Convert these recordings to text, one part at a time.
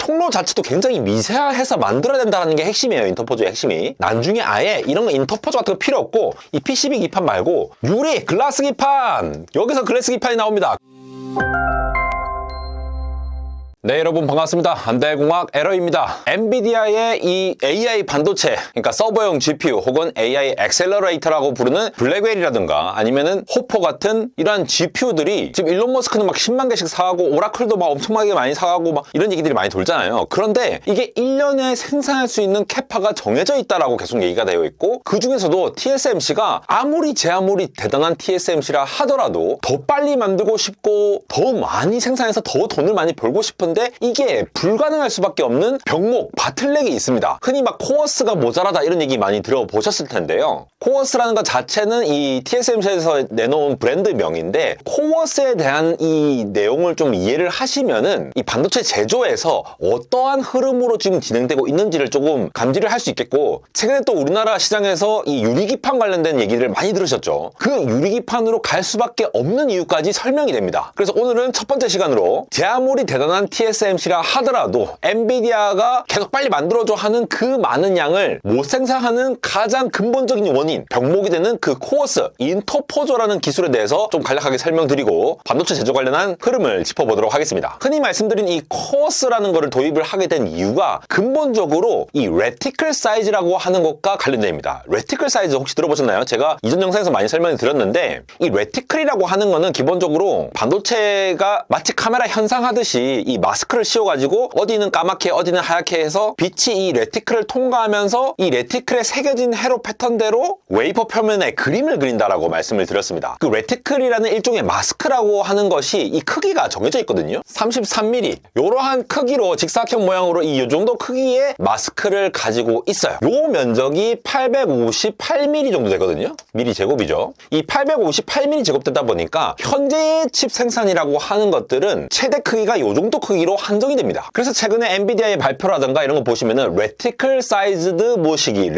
통로 자체도 굉장히 미세화해서 만들어야 된다는 게 핵심이에요. 인터포즈의 핵심이. 나중에 아예 이런 거 인터포즈 같은 거 필요 없고 이 PCB 기판 말고 유리, 글라스 기판! 여기서 글라스 기판이 나옵니다. 네, 여러분 반갑습니다. 안달공학 에러입니다. 엔비디아의 이 AI 반도체, 그러니까 서버용 GPU 혹은 AI 액셀러레이터라고 부르는 블랙웰이라든가 아니면은 호퍼 같은 이러한 GPU들이 지금 일론 머스크는 막 10만 개씩 사가고 오라클도 막 엄청나게 많이 사가고 막 이런 얘기들이 많이 돌잖아요. 그런데 이게 1년에 생산할 수 있는 캐파가 정해져 있다라고 계속 얘기가 되어 있고, 그 중에서도 TSMC가 아무리 대단한 TSMC라 하더라도 더 빨리 만들고 싶고 더 많이 생산해서 더 돈을 많이 벌고 싶은데 이게 불가능할 수밖에 없는 병목, 바틀렉이 있습니다. 흔히 막 코어스가 모자라다 이런 얘기 많이 들어보셨을 텐데요. 코어스라는 것 자체는 이 TSMC에서 내놓은 브랜드명인데, 코어스에 대한 이 내용을 좀 이해를 하시면은 이 반도체 제조에서 어떠한 흐름으로 지금 진행되고 있는지를 조금 감지를 할 수 있겠고, 최근에 또 우리나라 시장에서 이 유리기판 관련된 얘기를 많이 들으셨죠. 그 유리기판으로 갈 수밖에 없는 이유까지 설명이 됩니다. 그래서 오늘은 첫 번째 시간으로 제 아무리 대단한 TSMC라 하더라도 엔비디아가 계속 빨리 만들어줘 하는 그 많은 양을 못 생산하는 가장 근본적인 원인, 병목이 되는 그 코어스, 인터포저라는 기술에 대해서 좀 간략하게 설명드리고 반도체 제조 관련한 흐름을 짚어보도록 하겠습니다. 흔히 말씀드린 이 코어스라는 거를 도입을 하게 된 이유가 근본적으로 이 레티클 사이즈라고 하는 것과 관련됩니다. 레티클 사이즈 혹시 들어보셨나요? 제가 이전 영상에서 많이 설명을 드렸는데, 이 레티클이라고 하는 거는 기본적으로 반도체가 마치 카메라 현상하듯이 이 마스크를 씌워가지고 어디는 까맣게 어디는 하얗게 해서 빛이 이 레티클을 통과하면서 이 레티클에 새겨진 회로 패턴대로 웨이퍼 표면에 그림을 그린다라고 말씀을 드렸습니다. 그 레티클이라는 일종의 마스크라고 하는 것이 이 크기가 정해져 있거든요. 33mm 이러한 크기로 직사각형 모양으로 이 정도 크기의 마스크를 가지고 있어요. 요 면적이 858mm 정도 되거든요. 미리 제곱이죠. 이 858mm 제곱되다 보니까 현재의 칩 생산이라고 하는 것들은 최대 크기가 요 정도 크기로 한정이 됩니다. 그래서 최근에 엔비디아의 발표라든가 이런 거 보시면은 레티클 사이즈드 모시기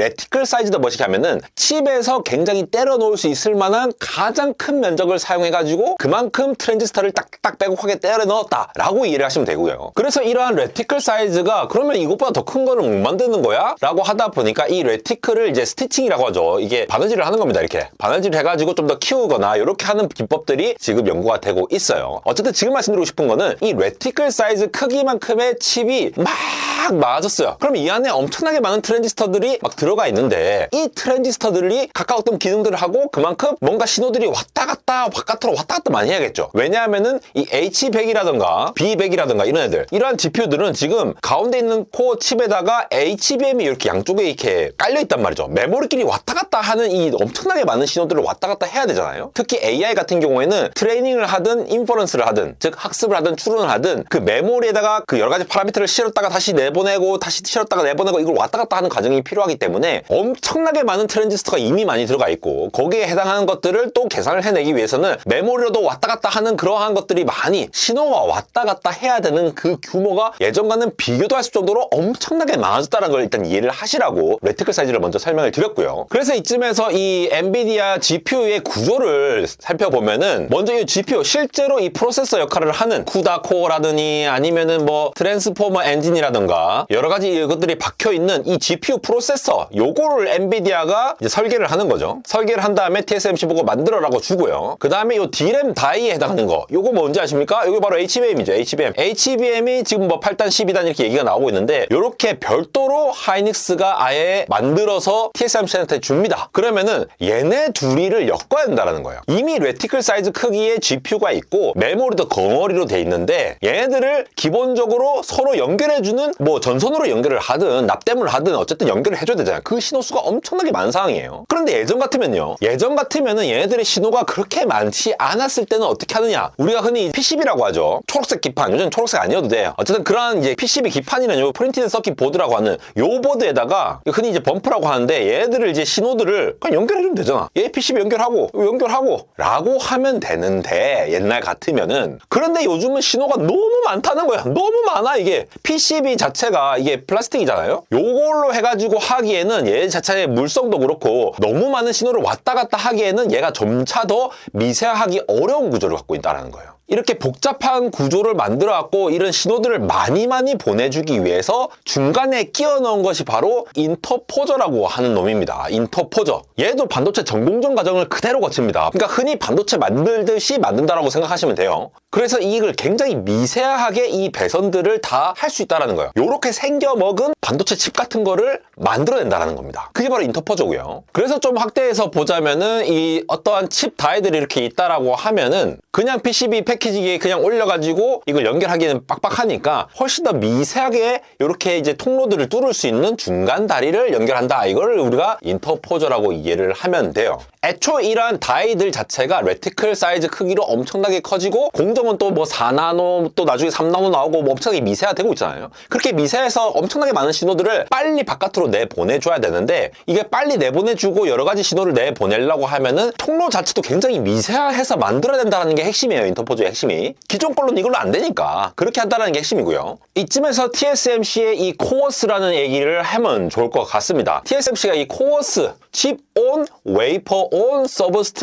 하면은 칩에서 굉장히 때려 놓을 수 있을 만한 가장 큰 면적을 사용해가지고 그만큼 트랜지스터를 딱딱 빼곡하게 때려 넣었다라고 이해를 하시면 되고요. 그래서 이러한 레티클 사이즈가 그러면 이것보다 더 큰 거는 못 만드는 거야? 라고 하다 보니까 이 레티클을 이제 스티칭이라고 하죠. 이게 바느질을 하는 겁니다. 이렇게 바느질 해가지고 좀 더 키우거나 이렇게 하는 기법들이 지금 연구가 되고 있어요. 어쨌든 지금 말씀드리고 싶은 거는 이 레티클 사이즈 크기만큼의 칩이 막 많아졌어요. 그럼 이 안에 엄청나게 많은 트랜지스터들이 막 들어가 있는데, 이 트랜지스터들이 각각 어떤 기능들을 하고 그만큼 뭔가 신호들이 왔다 갔다 바깥으로 왔다 갔다 많이 해야겠죠. 왜냐하면은 이 H100이라든가 B100이라든가 이런 애들, 이러한 GPU들은 지금 가운데 있는 코어 칩에다가 HBM이 이렇게 양쪽에 이렇게 깔려 있단 말이죠. 메모리끼리 왔다 갔다 하는 이 엄청나게 많은 신호들을 왔다 갔다 해야 되잖아요. 특히 AI 같은 경우에는 트레이닝을 하든 인퍼런스를 하든, 즉 학습을 하든 추론을 하든 그 메모리에다가 그 여러 가지 파라미터를 실었다가 다시 내보내고 다시 실었다가 내보내고 이걸 왔다 갔다 하는 과정이 필요하기 때문에 엄청나게 많은 트랜지스터가 이미 많이 들어가 있고, 거기에 해당하는 것들을 또 계산을 해내기 위해서는 메모리로도 왔다 갔다 하는 그러한 것들이 많이 신호가 왔다 갔다 해야 되는 그 규모가 예전과는 비교도 할 수 정도로 엄청나게 많아졌다는 걸 일단 이해를 하시라고 레티클 사이즈를 먼저 설명을 드렸고요. 그래서 이쯤에서 이 엔비디아 GPU의 구조를 살펴보면은, 먼저 이 GPU 실제로 이 프로세서 역할을 하는 쿠다 코어라더니 아니면은 뭐 트랜스포머 엔진이라든가 여러 가지 이것들이 박혀 있는 이 GPU 프로세서, 요거를 엔비디아가 이제 설계를 하는 거죠. 설계를 한 다음에 TSMC 보고 만들어라고 주고요. 그 다음에 요 D램 다이에 해당하는 거, 요거 뭔지 아십니까? 요게 바로 HBM이죠. HBM이 지금 뭐 8단 12단 이렇게 얘기가 나오고 있는데, 요렇게 별도로 하이닉스가 아예 만들어서 TSMC한테 줍니다. 그러면은 얘네 둘이를 엮어야 된다는 거예요. 이미 레티클 사이즈 크기의 GPU가 있고 메모리도 덩어리로 돼 있는데, 얘네들을 기본적으로 서로 연결해주는, 뭐 전선으로 연결을 하든 납땜을 하든 어쨌든 연결을 해줘야 되잖아요. 그 신호수가 엄청나게 많은 상황이에요. 그런데 예전 같으면은 얘네들의 신호가 그렇게 많지 않았을 때는 어떻게 하느냐, 우리가 흔히 PCB라고 하죠. 초록색 기판, 요즘 초록색 아니어도 돼요. 어쨌든 그러한 이제 PCB 기판이라는 요 프린티드 서킷 보드라고 하는 요 보드에다가 흔히 이제 범프라고 하는데, 얘네들을 이제 신호들을 그냥 연결해주면 되잖아. 얘 PCB 연결하고 라고 하면 되는데, 옛날 같으면은. 그런데 요즘은 신호가 너무 많다는 거야. 너무 많아. 이게 PCB 자체가 이게 플라스틱이잖아요. 요걸로 해가지고 하기에는 얘 자체의 물성도 그렇고 너무 많은 신호를 왔다 갔다 하기에는 얘가 점차 더 미세화하기 어려운 구조를 갖고 있다는 거예요. 이렇게 복잡한 구조를 만들어 갖고 이런 신호들을 많이 보내주기 위해서 중간에 끼워 넣은 것이 바로 인터포저라고 하는 놈입니다. 인터포저. 얘도 반도체 전공정 과정을 그대로 거칩니다. 그러니까 흔히 반도체 만들듯이 만든다라고 생각하시면 돼요. 그래서 이걸 굉장히 미세하게 이 배선들을 다 할 수 있다는 거예요. 이렇게 생겨먹은 반도체 칩 같은 거를 만들어낸다는 겁니다. 그게 바로 인터포저고요. 그래서 좀 확대해서 보자면은 이 어떠한 칩 다이들이 이렇게 있다라고 하면은 그냥 PCB 패키지기에 그냥 올려가지고 이걸 연결하기는 빡빡하니까 훨씬 더 미세하게 이렇게 이제 통로들을 뚫을 수 있는 중간 다리를 연결한다. 이거를 우리가 인터포저라고 이해를 하면 돼요. 애초에 이러한 다이들 자체가 레티클 사이즈 크기로 엄청나게 커지고 공정은 또 뭐 4나노 또 나중에 3나노 나오고 뭐 엄청나게 미세화되고 있잖아요. 그렇게 미세해서 엄청나게 많은 신호들을 빨리 바깥으로 내보내줘야 되는데 이게 빨리 내보내주고 여러 가지 신호를 내보내려고 하면은 통로 자체도 굉장히 미세화해서 만들어야 된다는 게 핵심이에요. 인터포저의 핵심이. 기존 걸로는 이걸로 안 되니까 그렇게 한다는 게 핵심이고요. 이쯤에서 TSMC의 이 코어스라는 얘기를 하면 좋을 것 같습니다. TSMC가 이 코어스 칩 온, 웨이퍼 온,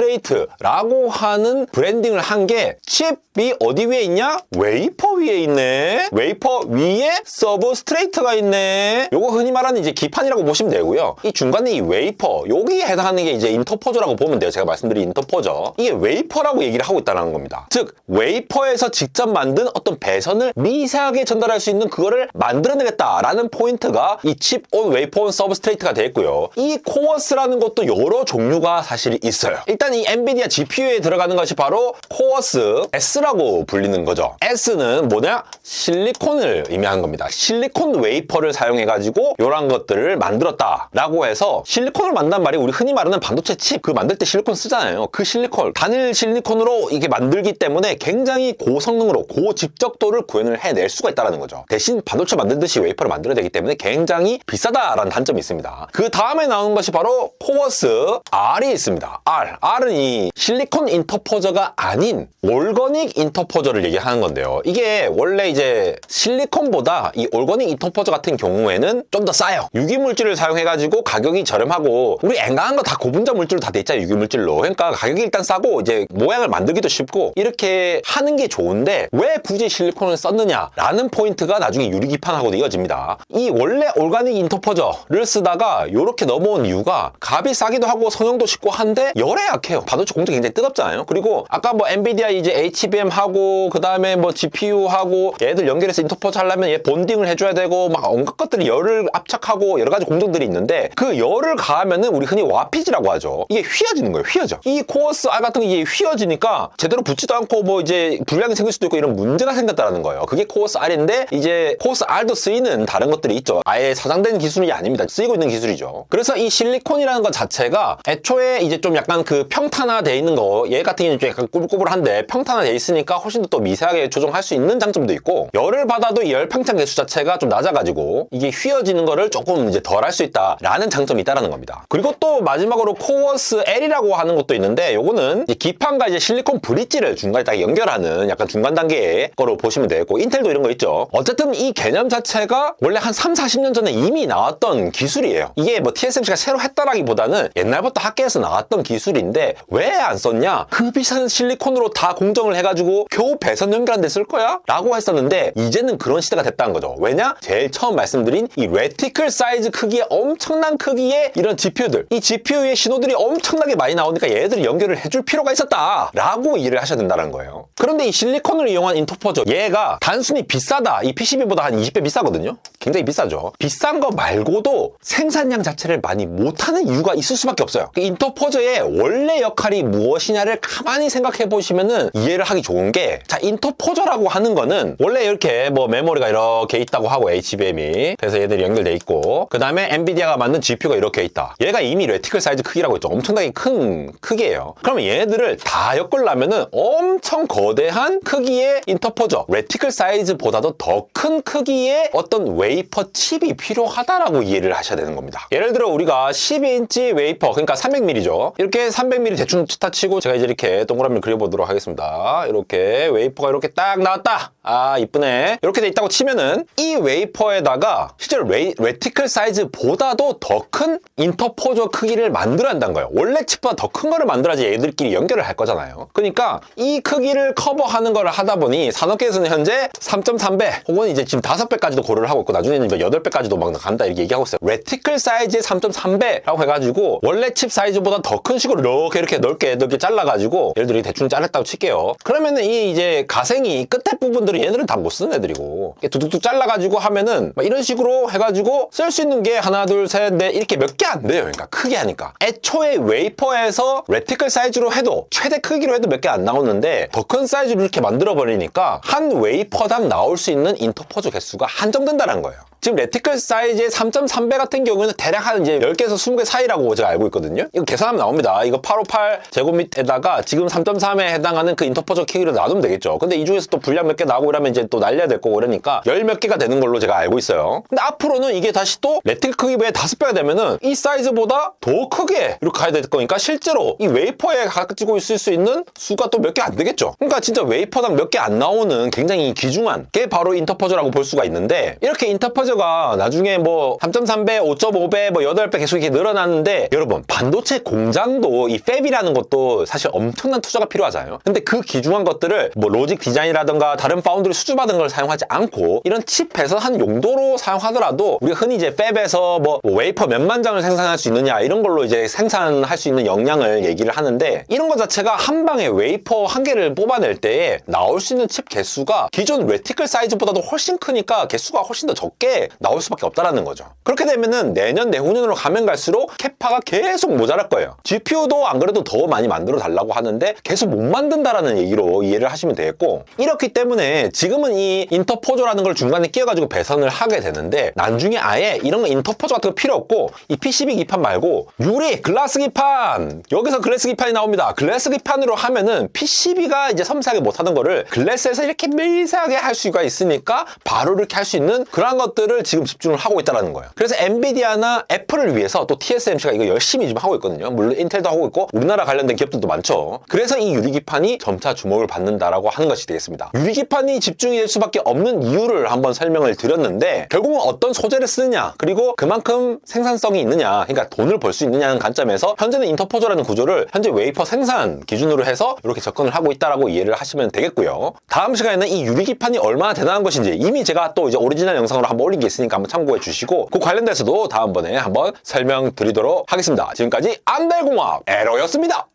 서브스트레이트라고 하는 브랜딩을 한 게 칩이 어디 위에 있냐? 웨이퍼 위에 있네. 웨이퍼 위에 서브스트레이트가 있네. 요거 흔히 말하는 이제 기판이라고 보시면 되고요. 이 중간에 이 웨이퍼, 여기에 해당하는 게 이제 인터포저라고 보면 돼요. 제가 말씀드린 인터포저. 이게 웨이퍼라고 얘기를 하고 있다는 겁니다. 즉, 웨이퍼에서 직접 만든 어떤 배선을 미세하게 전달할 수 있는 그거를 만들어내겠다라는 포인트가 이 칩 온, 웨이퍼 온, 서브스트레이트가 되겠고요. 이 코어스라는 것도 여러 종류가 사실 있어요. 일단 이 엔비디아 GPU에 들어가는 것이 바로 코어스 S라고 불리는 거죠. S는 뭐냐? 실리콘을 의미하는 겁니다. 실리콘 웨이퍼를 사용해가지고 이런 것들을 만들었다라고 해서 실리콘을 만든단 말이 우리 흔히 말하는 반도체 칩 그 만들 때 실리콘 쓰잖아요. 그 실리콘, 단일 실리콘으로 이게 만들기 때문에 굉장히 고성능으로 고집적도를 구현을 해낼 수가 있다는 거죠. 대신 반도체 만들듯이 웨이퍼를 만들어야 되기 때문에 굉장히 비싸다라는 단점이 있습니다. 그 다음에 나오는 것이 바로 코어스 R이 있습니다. R은 이 실리콘 인터포저가 아닌 올거닉 인터포저를 얘기하는 건데요. 이게 원래 이제 실리콘보다 이 올거닉 인터포저 같은 경우에는 좀 더 싸요. 유기물질을 사용해가지고 가격이 저렴하고 우리 앵간한 거 다 고분자 물질로 다 돼 있잖아요. 유기물질로. 그러니까 가격이 일단 싸고 이제 모양을 만들기도 쉽고 이렇게 하는 게 좋은데 왜 굳이 실리콘을 썼느냐라는 포인트가 나중에 유리기판하고도 이어집니다. 이 원래 올가닉 인터포저를 쓰다가 이렇게 넘어온 이유가 값이 싸기도 하고 성형도 쉽고 한데 열에 약해요. 반도체 공정이 굉장히 뜨겁잖아요. 그리고 아까 뭐 엔비디아 이제 HBM 하고 그 다음에 뭐 GPU 하고 얘들 연결해서 인터포저 하려면 얘 본딩을 해줘야 되고 막 온갖 것들이 열을 압착하고 여러 가지 공정들이 있는데 그 열을 가하면은 우리 흔히 와피지라고 하죠. 이게 휘어지는 거예요. 휘어져. 이 코어스 R 같은 게 이게 휘어지니까 제대로 붙지도 않고 뭐 이제 불량이 생길 수도 있고 이런 문제가 생겼다는 거예요. 그게 코어스 R인데 이제 코어스 R도 쓰이는 다른 것들이 있죠. 아예 사장된 기술이 아닙니다. 쓰이고 있는 기술이죠. 그래서 이 실리콘이라는 것 자체가 애초에 이제 좀 약간 그 평탄화되어 있는 거, 얘 같은 경우는 좀 약간 꾸불꾸불한데 평탄화되어 있으니까 훨씬 더 미세하게 조정할 수 있는 장점도 있고 열을 받아도 이 열 팽창 개수 자체가 좀 낮아가지고 이게 휘어지는 거를 조금 이제 덜 할 수 있다라는 장점이 있다는 겁니다. 그리고 또 마지막으로 코어스 L이라고 하는 것도 있는데 요거는 기판과 이제 실리콘 브릿지를 중간에 딱 연결하는 약간 중간 단계의 거로 보시면 되겠고 인텔도 이런 거 있죠. 어쨌든 이 개념 자체가 원래 한 3, 40년 전에 이미 나왔던 기술이에요. 이게 뭐 TSMC가 새로 했다라기보다는 옛날부터 학계에서 나왔던 기술인데 왜 안 썼냐? 그 비싼 실리콘으로 다 공정을 해가지고 겨우 배선 연결한 데 쓸 거야? 라고 했었는데 이제는 그런 시대가 됐다는 거죠. 왜냐? 제일 처음 말씀드린 이 레티클 사이즈 크기의 엄청난 크기의 이런 GPU들, 이 GPU의 신호들이 엄청나게 많이 나오니까 얘들을 연결을 해줄 필요가 있었다 라고 이해를 하셔야 된다는 거예요. 그런데 이 실리콘을 이용한 인터포저, 얘가 단순히 비싸다, 이 PCB보다 한 20배 비싸거든요. 굉장히 비싸죠. 비싼 거 말고도 생산량 자체를 많이 못하는 이유가 있을 수밖에 없어요. 그 인터포저의 원래 역할이 무엇이냐를 가만히 생각해 보시면은 이해를 하기 좋은 게, 자, 인터포저라고 하는 거는 원래 이렇게 뭐 메모리가 이렇게 있다고 하고 HBM이, 그래서 얘들이 연결돼 있고, 그 다음에 엔비디아가 만든 GPU가 이렇게 있다. 얘가 이미 레티클 사이즈 크기라고 했죠. 엄청나게 큰 크기예요. 그러면 얘네들을 다 엮으려면은 엄청 거대한 크기의 인터포저, 레티클 사이즈보다도 더 큰 크기의 어떤 웨이퍼 칩이 필요하다라고 이해를 하셔야 되는 겁니다. 예를 들어 우리가 12인치 웨이퍼, 그러니까 300mm죠. 이렇게 300mm 대충 치타 치고 제가 이제 이렇게 동그라미를 그려보도록 하겠습니다. 이렇게 웨이퍼가 이렇게 딱 나왔다 아 이쁘네. 이렇게 돼 있다고 치면은 이 웨이퍼에다가 실제로 레티클 사이즈보다도 더 큰 인터포저 크기를 만들어야 한다는 거예요. 원래 칩보다 더 큰 거를 만들어야지 얘들끼리 연결을 할 거잖아요. 그러니까 이 크기를 커버하는 거를 하다 보니 산업계에서는 현재 3.3배 혹은 이제 지금 5배까지도 고려를 하고 있고 나중에는 8배까지도 막 간다 이렇게 얘기하고 있어요. 레티클 사이즈의 3.3배라고 해가지고 원래 칩 사이즈보다 더 큰 식으로 이렇게 넓게 잘라가지고 예를 들어 대충 잘랐다고 칠게요. 그러면은 이 이제 가생이 끝에 부분들은 얘네들은 다 못 쓰는 애들이고 두둑둑 잘라가지고 하면은 막 이런 식으로 해가지고 쓸 수 있는 게 하나 둘 셋 넷 이렇게 몇 개 안 돼요. 그러니까 크게 하니까 애초에 웨이퍼에서 레티클 사이즈로 해도 최대 크기로 해도 몇 개 안 나오는데 더 큰 사이즈로 이렇게 만들어 버리니까 한 웨이퍼당 나올 수 있는 인터포저 개수가 한정된다는 거예요. 지금 레티클 사이즈의 3.3배 같은 경우에는 대략 한 이제 10개에서 20개 사이라고 제가 알고 있거든요. 이거 계산하면 나옵니다. 이거 858 제곱미터에다가 지금 3.3에 해당하는 그 인터포저 크기로 나누면 되겠죠. 근데 이 중에서 또 분량 몇 개 나오고 이러면 이제 또 날려야 될 거고 그러니까 10몇 개가 되는 걸로 제가 알고 있어요. 근데 앞으로는 이게 다시 또 레티클 크기보다 5배가 되면은 이 사이즈보다 더 크게 이렇게 가야 될 거니까 실제로 이 웨이퍼에 가지고 있을 수 있는 수가 또 몇 개 안 되겠죠. 그러니까 진짜 웨이퍼당 몇 개 안 나오는 굉장히 귀중한 게 바로 인터포저라고 볼 수가 있는데 이렇게 인터포저가 나중에 뭐 3.3배, 5.5배, 뭐 8배 계속 이렇게 늘어나는데 여러분 반도체 공장도 이 팹이라는 것도 사실 엄청난 투자가 필요하잖아요. 근데 그 귀중한 것들을 뭐 로직 디자인이라든가 다른 파운드리 수주받은 걸 사용하지 않고 이런 칩에서 한 용도로 사용하더라도 우리가 흔히 이제 팹에서 뭐 웨이퍼 몇만 장을 생산할 수 있느냐 이런 걸로 이제 생산할 수 있는 역량을 얘기를 하는데 이런 것 자체가 한 방에 웨이퍼 한 개를 뽑아낼 때에 나올 수 있는 칩 개수가 기존 레티클 사이즈보다도 훨씬 크니까 개수가 훨씬 더 적게 나올 수밖에 없다라는 거죠. 그렇게 되면은 내년 내후년으로 가면 갈수록 캐파가 계속 모자랄 거예요. GPU도 안 그래도 더 많이 만들어 달라고 하는데 계속 못 만든다라는 얘기로 이해를 하시면 되겠고 이렇기 때문에 지금은 이 인터포저라는 걸 중간에 끼워가지고 배선을 하게 되는데 나중에 아예 이런 거 인터포저 같은 거 필요 없고 이 PCB 기판 말고 유리 글라스 기판 여기서 글래스 기판이 나옵니다. 글래스 기판으로 하면은 PCB가 이제 섬세하게 못하는 거를 글래스에서 이렇게 미세하게 할 수가 있으니까 바로 이렇게 할 수 있는 그런 것들을 지금 집중을 하고 있다는 거예요. 그래서 엔비디아나 애플을 위해서 또 TSMC가 이거 열심히 지금 하고 있거든요. 물론 인텔도 하고 있고 우리나라 관련된 기업들도 많죠. 그래서 이 유리기판이 점차 주목을 받는다라고 하는 것이 되겠습니다. 유리기판이 집중이 될 수밖에 없는 이유를 한번 설명을 드렸는데 결국은 어떤 소재를 쓰느냐 그리고 그만큼 생산성이 있느냐 그러니까 돈을 벌 수 있느냐는 관점에서 현재는 인터포저라는 구조를 현재 웨이퍼 생산 기준으로 해서 이렇게 접근을 하고 있다라고 이해를 하시면 되겠고요. 다음 시간에는 이 유리기판이 얼마나 대단한 것인지 이미 제가 또 이제 오리지널 영상으로 한번 올린 게 있으니까 한번 참고해 주시고 그 관련돼서도 다음번에 한번 설명드리도록 하겠습니다. 지금까지 안달공학 에러였습니다.